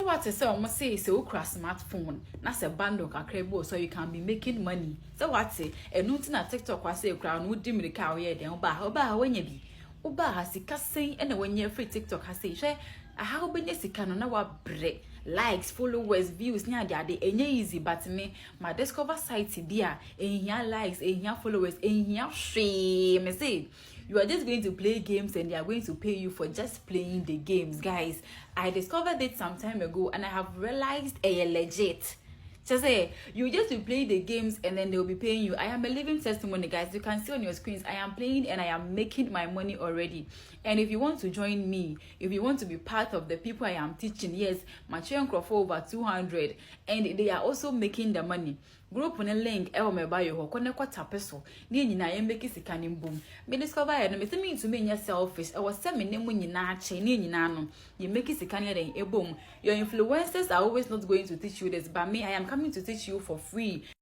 What is so must say so cross smartphone that's a bundle credible so you can be making money. So what's it? And nothing at TikTok was say crown would dim the cow here then oba when you be oba has a saying and when you're free TikTok has say share a how many can on our break likes followers views near the easy but me my discover site dear in here likes in here followers in here shame say you are just going to play games and they are going to pay you for just playing the games. Guys, I discovered it some time ago and I have realized a legit. Just say you just to play the games and then they will be paying you. I am a living testimony, guys. You can see on your screens I am playing and I am making my money already. And if you want to join me, if you want to be part of the people I am teaching, yes, my children crop for over 200 and they are also making the money. Group on a link ever me buy your connect what tapeso. Ni na make it canning boom. Me discover and me mean to me selfish. I was sending them when you na chain no. You make it canning a boom. Your influencers are always not going to teach you this, but me, I am coming to teach you for free.